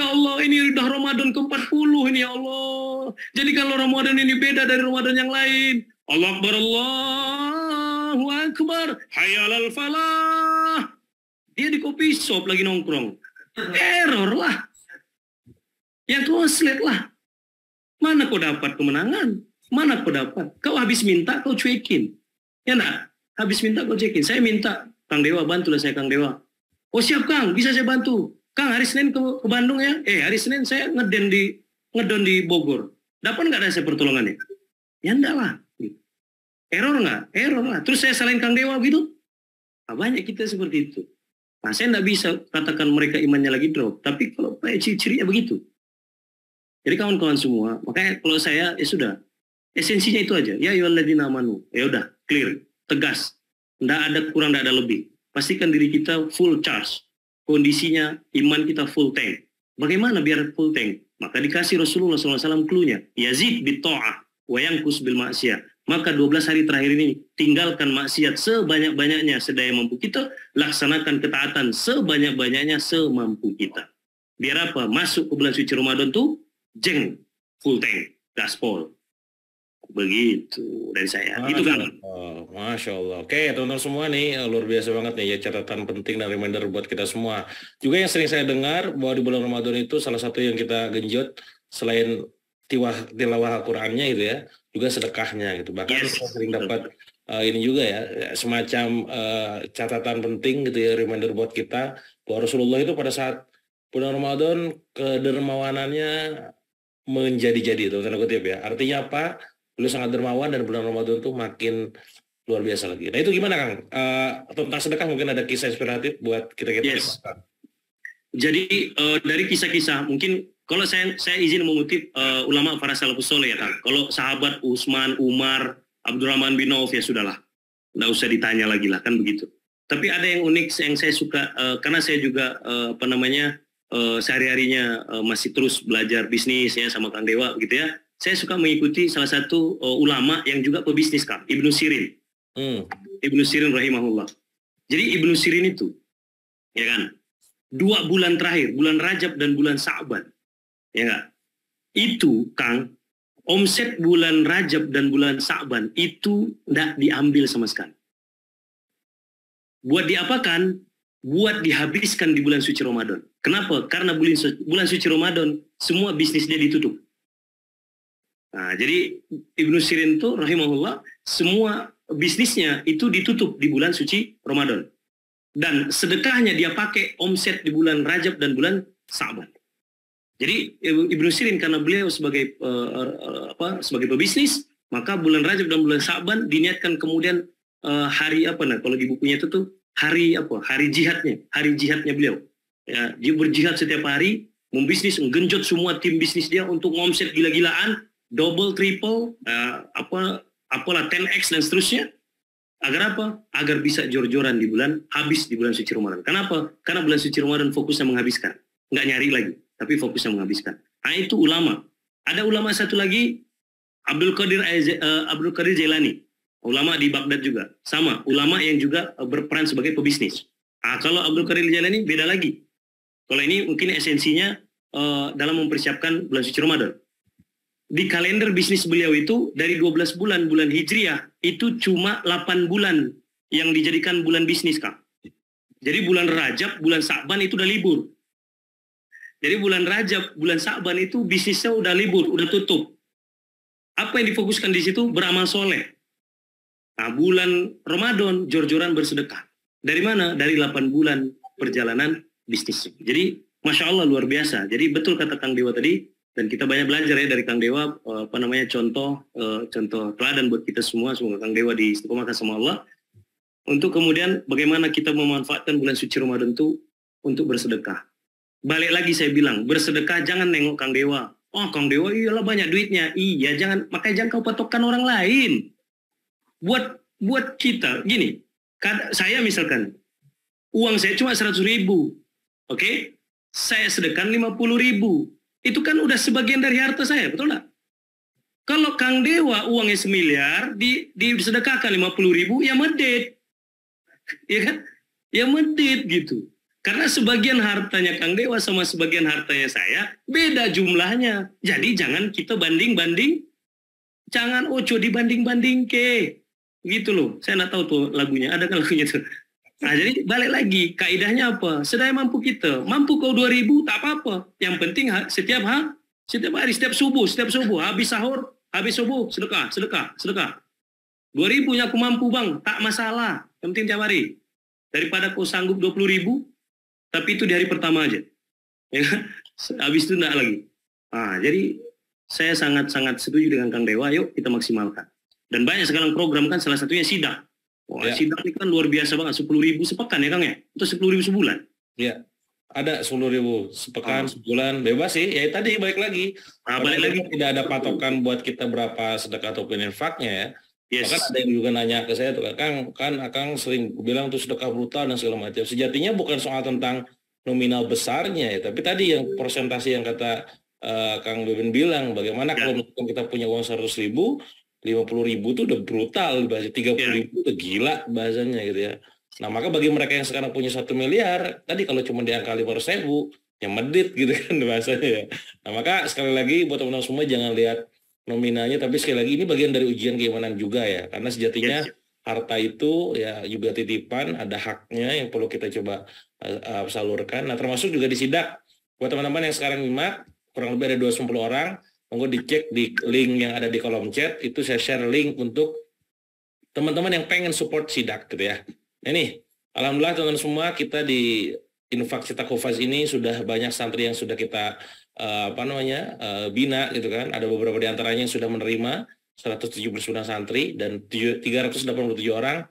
Allah, ini udah Ramadan ke-40 ini, ya Allah. Jadi kalau Ramadan ini beda dari Ramadan yang lain. Allah Akbar, Allahu Akbar, hayalal falah. Dia di kopi shop lagi nongkrong. Error lah. Yang konslet lah. Mana kau dapat kemenangan? Mana kau dapat? Kau habis minta, kau cuekin. Ya enggak? Habis minta, kau cuekin. Saya minta, Kang Dewa, bantulah saya Kang Dewa. Oh siap Kang, bisa saya bantu. Kang, hari Senin ke Bandung ya? Hari Senin saya ngedon di Bogor. Dapat nggak ada saya pertolongannya? Ya enggak lah. Error nggak? Error lah. Terus saya salahin Kang Dewa gitu? Nah, banyak kita seperti itu. Nah, saya enggak bisa katakan mereka imannya lagi drop. Tapi kalau ciri-cirinya begitu. Jadi kawan-kawan semua, makanya kalau saya, ya sudah. Esensinya itu aja. Ya ayyuhalladzina amanu. Ya udah, clear, tegas. Enggak ada kurang, enggak ada lebih. Pastikan diri kita full charge. Kondisinya iman kita full tank. Bagaimana biar full tank? Maka dikasih Rasulullah SAW clue-nya. Yazid bitta'ah wa yanqus bil ma'siyah. Maka 12 hari terakhir ini tinggalkan maksiat sebanyak-banyaknya sedaya mampu kita, laksanakan ketaatan sebanyak-banyaknya semampu kita. Biar apa? Masuk ke bulan suci Ramadan tuh jeng, full tank, gaspol. Begitu dari saya. Itu kan. Masya Allah. Oke, teman-teman semua nih luar biasa banget nih ya, catatan penting dan reminder buat kita semua. Juga yang sering saya dengar bahwa di bulan Ramadan itu salah satu yang kita genjot selain tilawah Al-Qur'annya gitu ya, juga sedekahnya gitu. Bahkan saya sering dapat ini juga ya, semacam catatan penting gitu ya, reminder buat kita bahwa Rasulullah itu pada saat bulan Ramadan kedermawanannya menjadi-jadi, tanda kutip ya. Artinya apa? Beliau sangat dermawan dan bulan Ramadan itu makin luar biasa lagi. Nah itu gimana Kang? Tentang sedekah mungkin ada kisah inspiratif buat kita-kita. Yes. Jadi dari kisah-kisah mungkin kalau saya izin mengutip ulama para salafus soleh ya Kang. Kalau sahabat Utsman, Umar, Abdurrahman bin Auf ya sudahlah. Nggak usah ditanya lagi lah kan begitu. Tapi ada yang unik yang saya suka karena saya juga sehari-harinya masih terus belajar bisnis ya sama Kang Dewa gitu ya. Saya suka mengikuti salah satu ulama yang juga pebisnis Kang, Ibnu Sirin. Ibnu Sirin rahimahullah. Jadi Ibnu Sirin itu ya kan 2 bulan terakhir, bulan Rajab dan bulan Sa'ban. Ya enggak? Itu Kang, omset bulan Rajab dan bulan Sa'ban itu enggak diambil sama sekali. Buat diapakan? Buat dihabiskan di bulan suci Ramadan. Kenapa? Karena bulan suci Ramadan semua bisnis dia ditutup. Nah, jadi Ibnu Sirin itu rahimahullah semua bisnisnya itu ditutup di bulan suci Ramadan. Dan sedekahnya dia pakai omset di bulan Rajab dan bulan Sa'ban. Jadi Ibnu Sirin karena beliau sebagai sebagai pebisnis, maka bulan Rajab dan bulan Sa'ban diniatkan kemudian hari kalau di bukunya itu tuh hari jihadnya beliau. Ya, dia berjihad setiap hari, membisnis, menggenjot semua tim bisnis dia untuk ngomset gila-gilaan, double, triple, 10x dan seterusnya. Agar apa? Agar bisa jor-joran di bulan suci Ramadan. Kenapa? Karena bulan suci Ramadan fokusnya menghabiskan. Nggak nyari lagi, tapi fokusnya menghabiskan. Nah itu ulama. Ada ulama satu lagi, Abdul Qadir Jailani. Ulama di Baghdad juga. Sama, ulama yang juga berperan sebagai pebisnis. Nah, kalau Abdul Qadir Jailani beda lagi. Kalau ini mungkin esensinya dalam mempersiapkan bulan suci Ramadan. Di kalender bisnis beliau itu dari 12 bulan Hijriah itu cuma 8 bulan yang dijadikan bulan bisnis Kak. Jadi bulan Rajab, bulan Sa'ban itu udah libur. Jadi bulan Rajab, bulan Sa'ban itu bisnisnya udah libur, udah tutup. Apa yang difokuskan di situ? Beramal soleh. Nah, bulan Ramadan, jor-joran bersedekah. Dari mana? Dari 8 bulan perjalanan bisnis. Jadi, Masya Allah luar biasa. Jadi betul kata Kang Dewa tadi, dan kita banyak belajar ya dari Kang Dewa, contoh teladan buat kita semua. Semoga Kang Dewa diistiqomahkan sama Allah. Untuk kemudian bagaimana kita memanfaatkan bulan suci Ramadan itu untuk bersedekah. Balik lagi saya bilang, bersedekah jangan nengok Kang Dewa. Oh, Kang Dewa iyalah banyak duitnya. Iya, makanya jangan kau patokkan orang lain. Buat kita, gini, saya misalkan, uang saya cuma 100.000, oke? Saya sedekahkan 50.000. Itu kan udah sebagian dari harta saya, betul nggak? Kalau Kang Dewa uangnya 1 miliar, disedekahkan 50.000, ya medit. Ya kan? Ya medit gitu. Karena sebagian hartanya Kang Dewa sama sebagian hartanya saya, beda jumlahnya. Jadi jangan kita banding-banding, jangan ojo dibanding-banding ke. Gitu loh, saya nggak tahu tuh lagunya, ada kan lagunya tuh. Nah jadi balik lagi, kaidahnya apa? Sedaya mampu kita, mampu kau 2.000 tak apa-apa. Yang penting setiap hari, setiap subuh, habis sahur, habis subuh, sedekah. 2.000 aku mampu bang, tak masalah. Yang penting tiap hari. Daripada kau sanggup 20.000, tapi itu di hari pertama aja. Ya, habis itu enggak lagi. Nah, jadi saya sangat-sangat setuju dengan Kang Dewa, yuk kita maksimalkan. Dan banyak sekarang program kan, salah satunya sidak. Wah, ya. Sidak ini kan luar biasa banget, 10.000 sepekan ya Kang ya? Atau 10.000 sebulan? Iya, ada 10.000 sepekan, sebulan, bebas sih. Ya tadi balik lagi. Nah, balik lagi. Tidak ada patokan buat kita berapa sedekah ataupun infaknya ya. Yes. Bahkan ada yang juga nanya ke saya tuh, Kang sering bilang tuh sedekah brutal dan segala macam. Sejatinya bukan soal tentang nominal besarnya ya, tapi tadi yang persentase yang kata Kang Beben bilang, bagaimana kalau misalkan kita punya uang 100.000, 50.000 itu udah brutal, bahasa 30.000 itu gila bahasanya gitu ya. Nah maka bagi mereka yang sekarang punya 1 miliar, tadi kalau cuma di angka 500.000, yang medit gitu kan bahasanya ya. Nah maka sekali lagi buat teman-teman semua jangan lihat nominalnya, tapi sekali lagi ini bagian dari ujian keimanan juga ya, karena sejatinya harta itu ya juga titipan, ada haknya yang perlu kita coba salurkan. Nah termasuk juga di sidak, buat teman-teman yang sekarang nyimak, kurang lebih ada 210 orang, monggo dicek di link yang ada di kolom chat, itu saya share link untuk teman-teman yang pengen support sidak gitu ya. Nah ini, alhamdulillah teman-teman semua, kita di Infak Cetak Hufaz ini sudah banyak santri yang sudah kita bina gitu kan. Ada beberapa di antaranya yang sudah menerima 179 santri dan 387 orang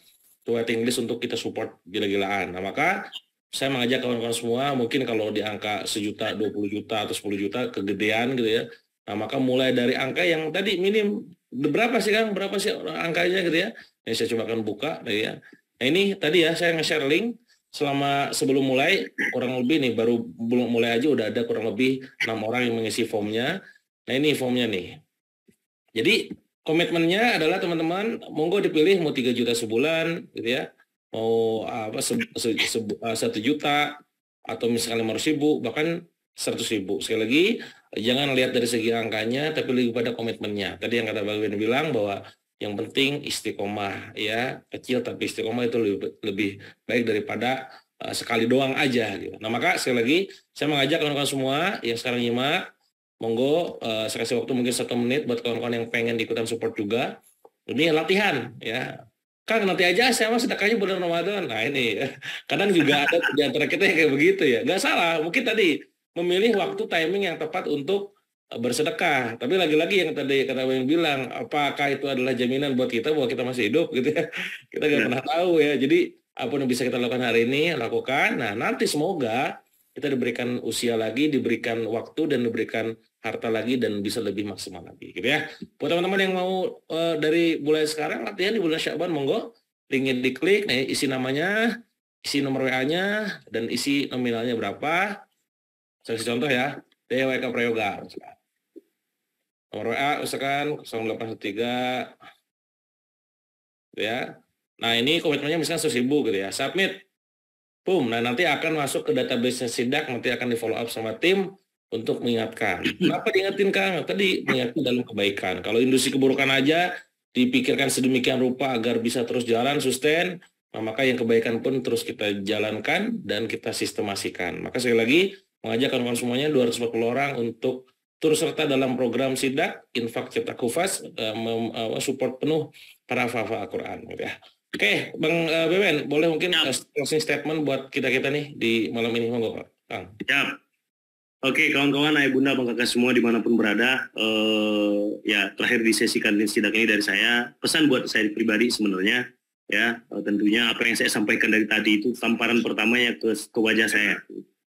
waiting list untuk kita support gila-gilaan. Nah maka saya mengajak kawan-kawan semua, mungkin kalau di angka 1 juta, 20 juta atau 10 juta kegedean gitu ya. Nah maka mulai dari angka yang tadi minim, berapa sih Kang, berapa sih angkanya gitu ya. Ini saya coba akan buka ya. Nah ini tadi ya saya nge-share link. Sebelum mulai kurang lebih nih, baru belum mulai aja udah ada kurang lebih 6 orang yang mengisi formnya. Nah ini formnya nih. Jadi komitmennya adalah teman-teman monggo dipilih mau 3 juta sebulan gitu ya, mau 1 juta atau misalkan 500.000 bahkan 100.000. Sekali lagi jangan lihat dari segi angkanya, tapi lebih pada komitmennya. Tadi yang kata Bang Ben bilang bahwa yang penting istiqomah ya, kecil tapi istiqomah itu lebih baik daripada sekali doang aja gitu. Nah maka sekali lagi saya mengajak kawan-kawan semua yang sekarang nyimak, monggo saya kasih waktu mungkin 1 menit buat kawan-kawan yang pengen ikutan support juga. Ini latihan ya. Kang nanti aja saya mah sedekahnya bulan Ramadan. Nah ini kadang juga ada di antara kita yang kayak begitu ya. Nggak salah, mungkin tadi memilih waktu timing yang tepat untuk bersedekah. Tapi lagi-lagi yang tadi kata yang bilang, apakah itu adalah jaminan buat kita bahwa kita masih hidup gitu ya. Kita nggak pernah tahu ya. Jadi apa yang bisa kita lakukan hari ini, lakukan. Nah nanti semoga kita diberikan usia lagi, diberikan waktu, dan diberikan harta lagi, dan bisa lebih maksimal lagi gitu ya. Buat teman-teman yang mau dari mulai sekarang latihan di bulan Sya'ban, monggo linknya diklik, nah, isi namanya, isi nomor WA-nya, dan isi nominalnya berapa. Saya kasih contoh ya, DWK Prayoga. Nomor WA misalkan 0813 ya. Nah ini komitmennya misalkan 100.000 gitu ya. Submit. Boom. Nah nanti akan masuk ke database sidak, nanti akan di follow up sama tim untuk mengingatkan. Kenapa diingetin Kang? Tadi mengingatkan dalam kebaikan. Kalau industri keburukan aja dipikirkan sedemikian rupa agar bisa terus jalan sustain, nah, maka yang kebaikan pun terus kita jalankan dan kita sistemasikan. Maka sekali lagi mengajak kawan-kawan semuanya 240 orang untuk turut serta dalam program Sidak, Infak Cetak Hufaz, support penuh para hafal Al-Quran. Gitu ya. Oke, Bang Bewen, boleh mungkin closing statement buat kita-kita nih di malam ini, monggo Kang. Ya. Oke, kawan-kawan, ayah bunda, bang kakak semua dimanapun berada, ya terakhir di sesi kantin Sidak ini dari saya, pesan buat saya pribadi sebenarnya, ya tentunya apa yang saya sampaikan dari tadi itu tamparan pertamanya ke wajah saya,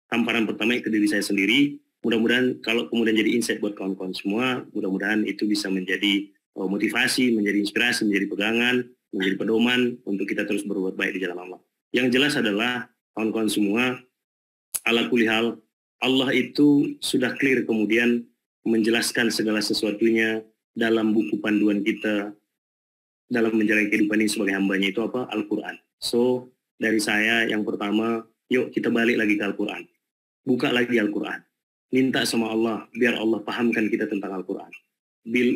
tamparan pertamanya ke diri saya sendiri. Mudah-mudahan kalau kemudian jadi insight buat kawan-kawan semua, mudah-mudahan itu bisa menjadi motivasi, menjadi inspirasi, menjadi pegangan, menjadi pedoman untuk kita terus berbuat baik di jalan Allah. Yang jelas adalah kawan-kawan semua, ala kulli hal, Allah itu sudah clear kemudian menjelaskan segala sesuatunya dalam buku panduan kita dalam menjalani kehidupan ini sebagai hambanya, itu apa? Al-Quran. So, dari saya yang pertama, yuk kita balik lagi ke Al-Quran. Buka lagi Al-Quran. Minta sama Allah, biar Allah pahamkan kita tentang Al-Quran.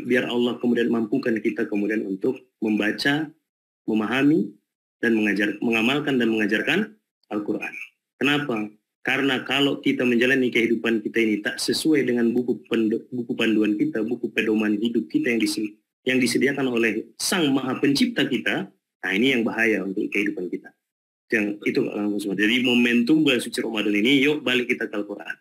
Biar Allah kemudian mampukan kita kemudian untuk membaca, memahami, dan mengamalkan dan mengajarkan Al-Quran. Kenapa? Karena kalau kita menjalani kehidupan kita ini tak sesuai dengan buku panduan kita, buku pedoman hidup kita yang disediakan oleh Sang Maha Pencipta kita, nah ini yang bahaya untuk kehidupan kita. Yang itu langsung. Jadi momentum bulan suci Ramadan ini, yuk balik kita ke Al-Quran.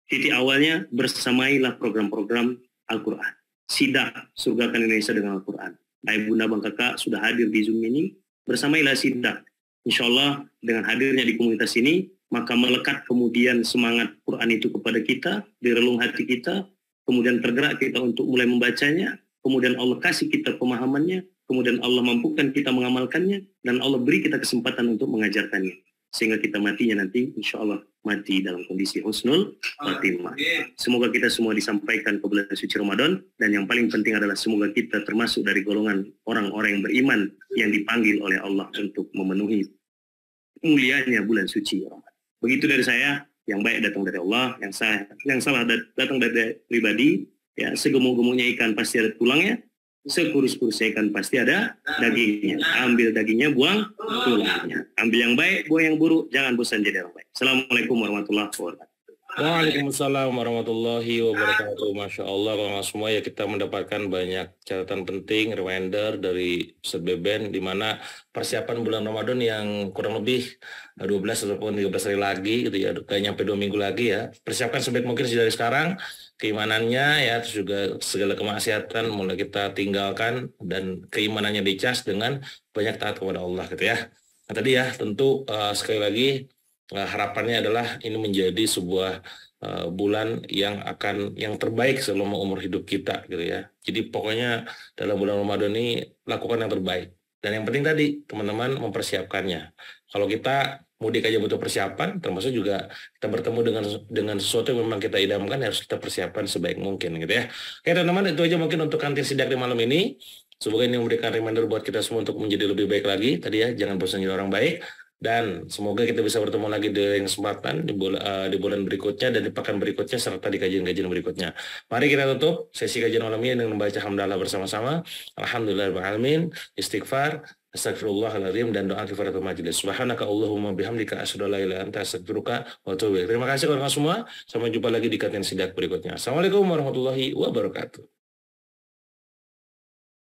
Titik awalnya, bersamailah program-program Al-Quran. Sidak, surgakan Indonesia dengan Al-Quran. Ayah bunda bang kakak sudah hadir di Zoom ini, bersamailah sidak. Insya Allah dengan hadirnya di komunitas ini, maka melekat kemudian semangat Quran itu kepada kita, di relung hati kita, kemudian tergerak kita untuk mulai membacanya, kemudian Allah kasih kita pemahamannya, kemudian Allah mampukan kita mengamalkannya, dan Allah beri kita kesempatan untuk mengajarkannya. Sehingga kita matinya nanti, insya Allah mati dalam kondisi husnul khatimah. Semoga kita semua disampaikan ke bulan suci Ramadan, dan yang paling penting adalah semoga kita termasuk dari golongan orang-orang yang beriman, yang dipanggil oleh Allah untuk memenuhi mulianya bulan suci Ramadan. Begitu dari saya, yang baik datang dari Allah, yang salah datang dari pribadi. Ya, segemuk-gemuknya ikan pasti ada tulangnya, sekurus-kurusnya ikan pasti ada dagingnya. Ambil dagingnya, buang tulangnya. Ambil yang baik, buang yang buruk, jangan bosan jadi orang baik. Assalamualaikum warahmatullahi wabarakatuh. Waalaikumsalam warahmatullahi wabarakatuh. Masya Allah, kalau semua ya kita mendapatkan banyak catatan penting, reminder dari Ustaz Beben, di mana persiapan bulan Ramadan yang kurang lebih 12 ataupun 13 hari lagi gitu ya, kayak nyampe 2 minggu lagi ya. Persiapkan sebaik mungkin dari sekarang, keimanannya ya, terus juga segala kemaksiatan mulai kita tinggalkan, dan keimanannya dicas dengan banyak taat kepada Allah gitu ya. Nah tadi ya, tentu sekali lagi, harapannya adalah ini menjadi sebuah bulan yang terbaik selama umur hidup kita gitu ya. Jadi pokoknya dalam bulan Ramadan ini lakukan yang terbaik. Dan yang penting tadi teman-teman mempersiapkannya. Kalau kita mudik aja butuh persiapan, termasuk juga kita bertemu dengan sesuatu yang memang kita idamkan, harus kita persiapkan sebaik mungkin gitu ya. Oke teman-teman, itu aja mungkin untuk kantin sidak di malam ini. Semoga ini memberikan reminder buat kita semua untuk menjadi lebih baik lagi. Tadi ya, jangan bosan jadi orang baik. Dan semoga kita bisa bertemu lagi di kesempatan di bulan berikutnya dan di pekan berikutnya serta di kajian-kajian berikutnya. Mari kita tutup sesi kajian malam ini dengan membaca hamdalah bersama-sama. Alhamdulillahirrahmanirrahim. Istighfar, astagfirullahaladzim, dan doa kifaratul majelis. Subhanaka Allahumma bihamdika asyhadu an la ilaha illa anta astaghfiruka wa atubu ilaik. Terima kasih kawan-kawan semua. Sampai jumpa lagi di kajian sidak berikutnya. Assalamualaikum warahmatullahi wabarakatuh.